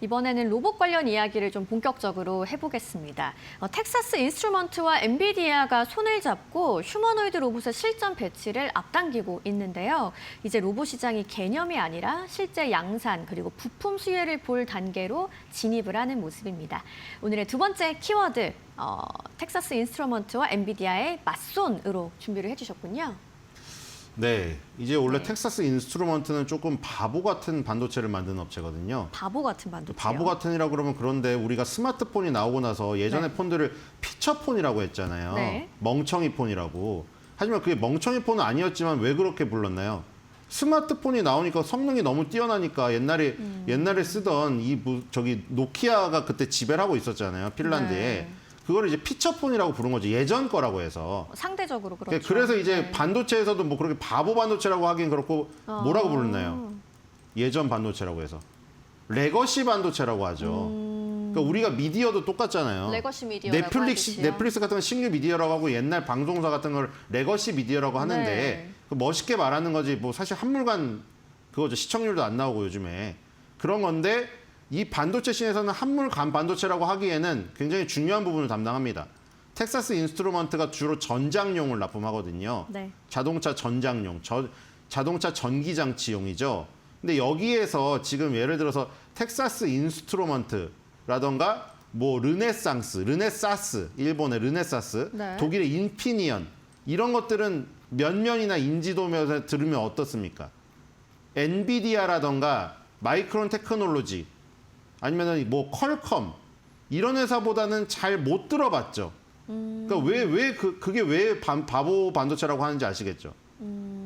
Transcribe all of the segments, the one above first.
이번에는 로봇 관련 이야기를 좀 본격적으로 해보겠습니다. 텍사스 인스트루먼트와 엔비디아가 손을 잡고 휴머노이드 로봇의 실전 배치를 앞당기고 있는데요. 이제 로봇 시장이 개념이 아니라 실제 양산 그리고 부품 수혜를 볼 단계로 진입을 하는 모습입니다. 오늘의 두 번째 키워드, 텍사스 인스트루먼트와 엔비디아의 맞손으로 준비를 해주셨군요. 네, 이제 원래 텍사스 인스트루먼트는 조금 바보 같은 반도체를 만드는 업체거든요. 바보 같은 반도체요? 바보 같은이라고 그러면 그런데 우리가 스마트폰이 나오고 나서 예전에 폰들을 피처폰이라고 했잖아요. 네. 멍청이 폰이라고. 하지만 그게 멍청이 폰은 아니었지만 왜 그렇게 불렀나요? 스마트폰이 나오니까 성능이 너무 뛰어나니까 옛날에 쓰던 저기 노키아가 그때 지배를 하고 있었잖아요. 핀란드에. 네. 그걸 이제 피처폰이라고 부른 거죠. 예전 거라고 해서. 상대적으로 그렇죠. 그래서 이제 네. 반도체에서도 뭐 그렇게 바보 반도체라고 하긴 그렇고 뭐라고 부르나요? 예전 반도체라고 해서. 레거시 반도체라고 하죠. 그러니까 우리가 미디어도 똑같잖아요. 레거시 미디어라고 하듯이요. 넷플릭스 같은 건 신규 미디어라고 하고 옛날 방송사 같은 걸 레거시 미디어라고 하는데 네. 멋있게 말하는 거지 뭐 사실 한물간 그거죠. 시청률도 안 나오고 요즘에. 그런 건데 이 반도체 씬에서는 한물간 반도체라고 하기에는 굉장히 중요한 부분을 담당합니다. 텍사스 인스트루먼트가 주로 전장용을 납품하거든요. 네. 자동차 전장용, 자동차 전기장치용이죠. 근데 여기에서 지금 예를 들어서 텍사스 인스트루먼트라던가 뭐 르네사스, 일본의 르네사스, 네. 독일의 인피니언 이런 것들은 면면이나 인지도면서 들으면 어떻습니까? 엔비디아라던가 마이크론 테크놀로지 아니면은 뭐 퀄컴 이런 회사보다는 잘 못 들어봤죠. 그러니까 그게 왜 바보 반도체라고 하는지 아시겠죠?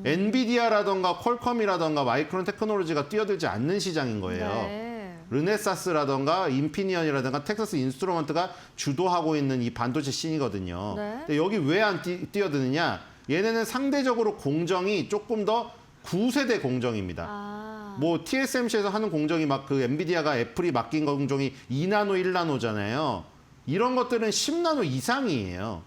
엔비디아라던가 퀄컴이라던가 마이크론 테크놀로지가 뛰어들지 않는 시장인 거예요. 네. 르네사스라던가 인피니언이라던가 텍사스 인스트루먼트가 주도하고 있는 이 반도체 씬이거든요. 네. 근데 여기 왜 안 뛰어드느냐? 얘네는 상대적으로 공정이 조금 더 9세대 공정입니다. 뭐 TSMC에서 하는 공정이 막 그 엔비디아가 애플이 맡긴 공정이 2나노, 1나노잖아요. 이런 것들은 10나노 이상이에요.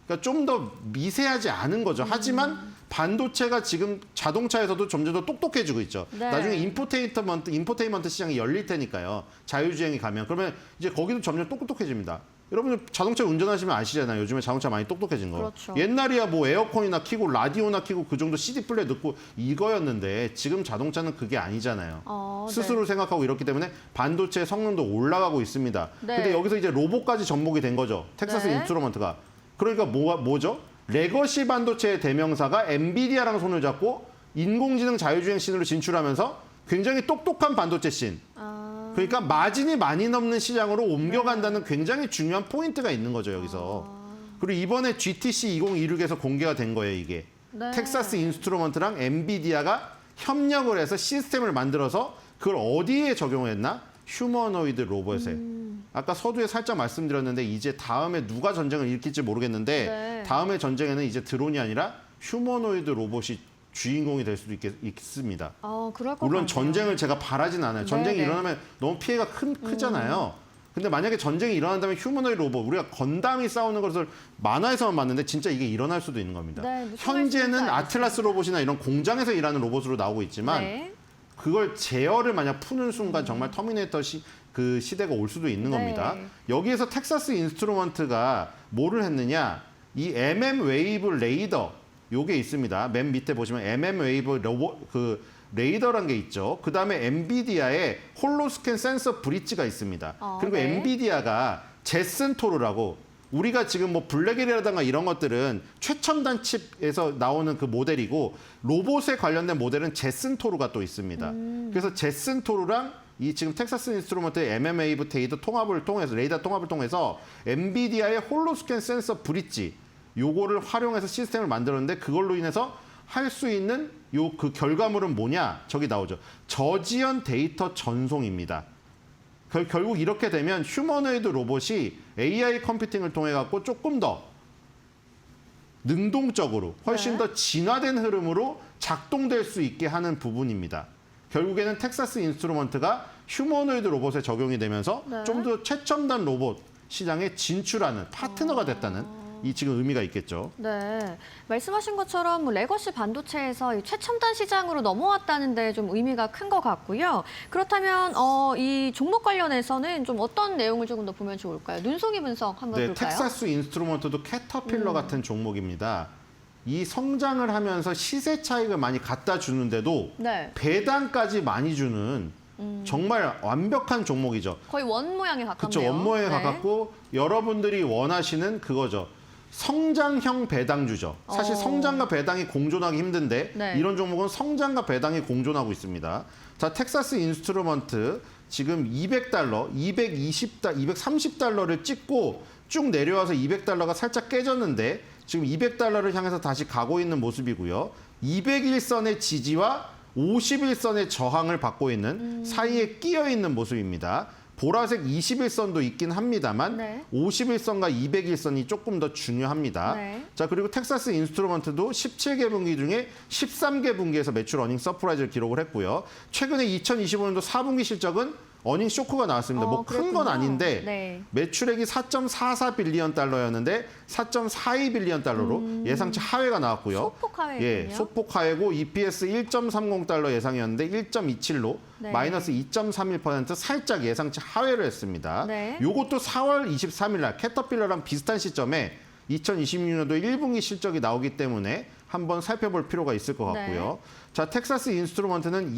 그러니까 좀 더 미세하지 않은 거죠. 하지만 반도체가 지금 자동차에서도 점점 더 똑똑해지고 있죠. 네. 나중에 인포테인먼트 시장이 열릴 테니까요. 자율주행이 가면. 그러면 이제 거기도 점점 똑똑해집니다. 여러분들 자동차 운전하시면 아시잖아요. 요즘에 자동차 많이 똑똑해진 거. 그렇죠. 옛날이야 뭐 에어컨이나 켜고 라디오나 켜고 그 정도 CD 플레이 넣고 이거였는데 지금 자동차는 그게 아니잖아요. 스스로 네. 생각하고 이렇기 때문에 반도체 성능도 올라가고 있습니다. 네. 근데 여기서 이제 로봇까지 접목이 된 거죠. 텍사스 네. 인스트루먼트가. 그러니까 뭐죠? 레거시 반도체의 대명사가 엔비디아랑 손을 잡고 인공지능 자율주행 씬으로 진출하면서 굉장히 똑똑한 반도체 씬. 그러니까 마진이 많이 넘는 시장으로 옮겨간다는 굉장히 중요한 포인트가 있는 거죠, 여기서. 그리고 이번에 GTC 2026에서 공개가 된 거예요, 이게. 네. 텍사스 인스트루먼트랑 엔비디아가 협력을 해서 시스템을 만들어서 그걸 어디에 적용했나? 휴머노이드 로봇에. 아까 서두에 살짝 말씀드렸는데 이제 다음에 누가 전쟁을 일으킬지 모르겠는데 네. 다음의 전쟁에는 이제 드론이 아니라 휴머노이드 로봇이 주인공이 될 수도 있습니다. 그럴 것 물론 같네요. 전쟁을 제가 바라진 않아요. 전쟁이 네네. 일어나면 너무 피해가 크잖아요. 근데 만약에 전쟁이 일어난다면 휴머노이드 로봇, 우리가 건담이 싸우는 것을 만화에서만 봤는데 진짜 이게 일어날 수도 있는 겁니다. 네, 무슨 현재는 말씀인지 아틀라스 로봇이나 이런 공장에서 일하는 로봇으로 나오고 있지만 네. 그걸 제어를 만약 푸는 순간 정말 터미네이터 그 시대가 올 수도 있는 네. 겁니다. 여기에서 텍사스 인스트루먼트가 뭐를 했느냐? 이 MM 웨이브 레이더 요게 있습니다. 맨 밑에 보시면 MM 웨이브 레이더란 게 있죠. 그 다음에 엔비디아의 홀로스캔 센서 브릿지가 있습니다. 그리고 네. 엔비디아가 제슨토르라고 우리가 지금 뭐 블랙엘이라든가 이런 것들은 최첨단 칩에서 나오는 그 모델이고 로봇에 관련된 모델은 제슨토르가 또 있습니다. 그래서 제슨토르랑 이 지금 텍사스 인스트루먼트의 MM 웨이브 레이더 통합을 통해서 엔비디아의 홀로스캔 센서 브릿지 요거를 활용해서 시스템을 만들었는데 그걸로 인해서 할 수 있는 그 결과물은 뭐냐? 저기 나오죠. 저지연 데이터 전송입니다. 결국 이렇게 되면 휴머노이드 로봇이 AI 컴퓨팅을 통해 갖고 조금 더 능동적으로 훨씬 네. 더 진화된 흐름으로 작동될 수 있게 하는 부분입니다. 결국에는 텍사스 인스트루먼트가 휴머노이드 로봇에 적용이 되면서 네. 좀 더 최첨단 로봇 시장에 진출하는 파트너가 됐다는 이 지금 의미가 있겠죠. 네, 말씀하신 것처럼 뭐 레거시 반도체에서 이 최첨단 시장으로 넘어왔다는데 좀 의미가 큰 것 같고요. 그렇다면 이 종목 관련해서는 좀 어떤 내용을 조금 더 보면 좋을까요? 눈송이 분석 한번 네, 볼까요? 텍사스 인스트루먼트도 캐터필러 같은 종목입니다. 이 성장을 하면서 시세 차익을 많이 갖다 주는데도 네, 배당까지 많이 주는 정말 완벽한 종목이죠. 거의 원 모양에 가깝네요. 그렇죠. 원모에 네. 가깝고 여러분들이 원하시는 그거죠. 성장형 배당주죠. 사실 성장과 배당이 공존하기 힘든데 네. 이런 종목은 성장과 배당이 공존하고 있습니다. 자, 텍사스 인스트루먼트 지금 200달러, 230달러를 찍고 쭉 내려와서 200달러가 살짝 깨졌는데 지금 200달러를 향해서 다시 가고 있는 모습이고요. 201선의 지지와 51선의 저항을 받고 있는 사이에 끼어 있는 모습입니다. 보라색 21선도 있긴 합니다만 네. 51선과 201선이 조금 더 중요합니다. 네. 자, 그리고 텍사스 인스트루먼트도 17개 분기 중에 13개 분기에서 매출 어닝 서프라이즈를 기록을 했고요. 최근에 2025년도 4분기 실적은 어닝 쇼크가 나왔습니다. 뭐 큰 건 그랬군요. 아닌데 네. 매출액이 4.44 빌리언 달러였는데 4.42 빌리언 달러로 예상치 하회가 나왔고요. 소폭 하회군요. 예, 소폭 하회고 EPS 1.30달러 예상이었는데 1.27로 네. 마이너스 2.31% 살짝 예상치 하회를 했습니다. 네. 요것도 4월 23일 날 캐터필러랑 비슷한 시점에 2026년도 1분기 실적이 나오기 때문에 한번 살펴볼 필요가 있을 것 같고요. 네. 자, 텍사스 인스트루먼트는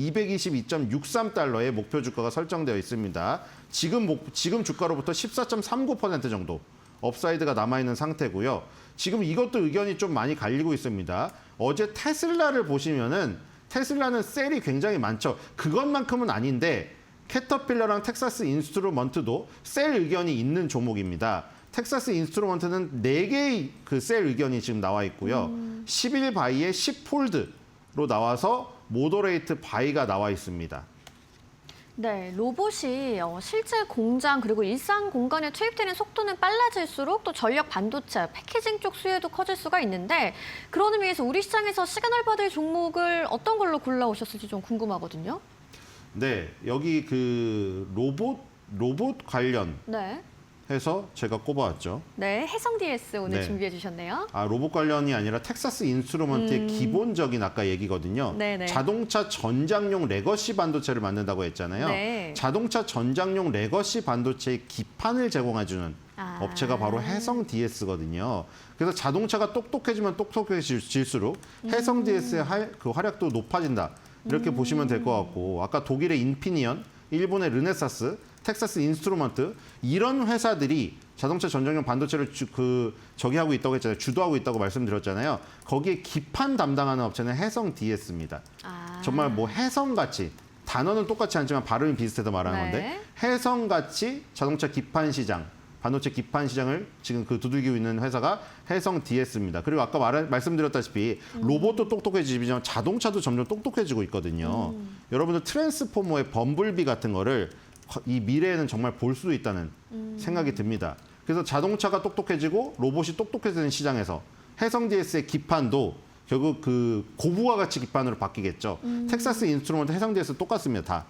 222.63달러의 목표 주가가 설정되어 있습니다. 지금 주가로부터 14.39% 정도 업사이드가 남아있는 상태고요. 지금 이것도 의견이 좀 많이 갈리고 있습니다. 어제 테슬라를 보시면은 테슬라는 셀이 굉장히 많죠. 그것만큼은 아닌데 캐터필러랑 텍사스 인스트루먼트도 셀 의견이 있는 종목입니다. 텍사스 인스트루먼트는 4개의 그 셀 의견이 지금 나와 있고요. 11 바이에 10폴드로 나와서 모더레이트 바이가 나와 있습니다. 네, 로봇이 실제 공장 그리고 일상 공간에 투입되는 속도는 빨라질수록 또 전력 반도체, 패키징 쪽 수혜도 커질 수가 있는데 그런 의미에서 우리 시장에서 시그널 받을 종목을 어떤 걸로 골라오셨을지 좀 궁금하거든요. 네, 여기 그 로봇 관련 네, 해서 제가 꼽아왔죠. 네, 해성 DS 오늘 네. 준비해 주셨네요. 아, 로봇 관련이 아니라 텍사스 인스트루먼트의 기본적인 아까 얘기거든요. 네네. 자동차 전장용 레거시 반도체를 만든다고 했잖아요. 네. 자동차 전장용 레거시 반도체의 기판을 제공해주는 아. 업체가 바로 해성 DS거든요. 그래서 자동차가 똑똑해지면 똑똑해질수록 해성 DS의 그 활약도 높아진다. 이렇게 보시면 될 것 같고 아까 독일의 인피니언, 일본의 르네사스, 텍사스 인스트루먼트 이런 회사들이 자동차 전장용 반도체를 저기하고 있다고 했잖아요. 주도하고 있다고 말씀드렸잖아요. 거기에 기판 담당하는 업체는 해성 DS입니다. 아. 정말 뭐 해성같이 단어는 똑같지 않지만 발음이 비슷해서 말하는 네. 건데 해성같이 자동차 기판 시장, 반도체 기판 시장을 지금 두들기고 있는 회사가 해성 DS입니다. 그리고 아까 말씀드렸다시피 로봇도 똑똑해지지만 자동차도 점점 똑똑해지고 있거든요. 여러분들 트랜스포머의 범블비 같은 거를 이 미래에는 정말 볼 수도 있다는 생각이 듭니다. 그래서 자동차가 똑똑해지고 로봇이 똑똑해지는 시장에서 해성 DS의 기판도 결국 그 고부가 가치 기판으로 바뀌겠죠. 텍사스 인스트루먼트 해성 DS 똑같습니다. 다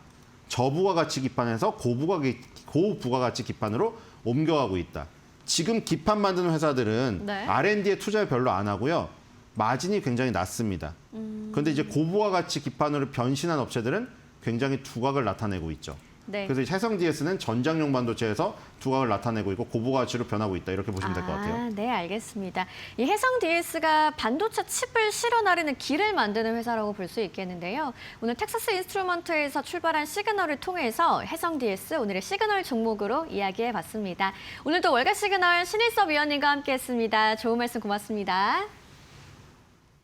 저부가 가치 기판에서 고부가 가치 기판으로 옮겨가고 있다. 지금 기판 만드는 회사들은 네. R&D에 투자를 별로 안 하고요. 마진이 굉장히 낮습니다. 그런데 이제 고부가 가치 기판으로 변신한 업체들은 굉장히 두각을 나타내고 있죠. 네. 그래서 해성 DS는 전장용 반도체에서 두각을 나타내고 있고 고부가 가치로 변하고 있다. 이렇게 보시면 될 것 같아요. 네, 알겠습니다. 이 해성 DS가 반도체 칩을 실어 나르는 기를 만드는 회사라고 볼 수 있겠는데요. 오늘 텍사스 인스트루먼트에서 출발한 시그널을 통해서 해성 DS 오늘의 시그널 종목으로 이야기해봤습니다. 오늘도 월가 시그널 신일섭 위원님과 함께했습니다. 좋은 말씀 고맙습니다.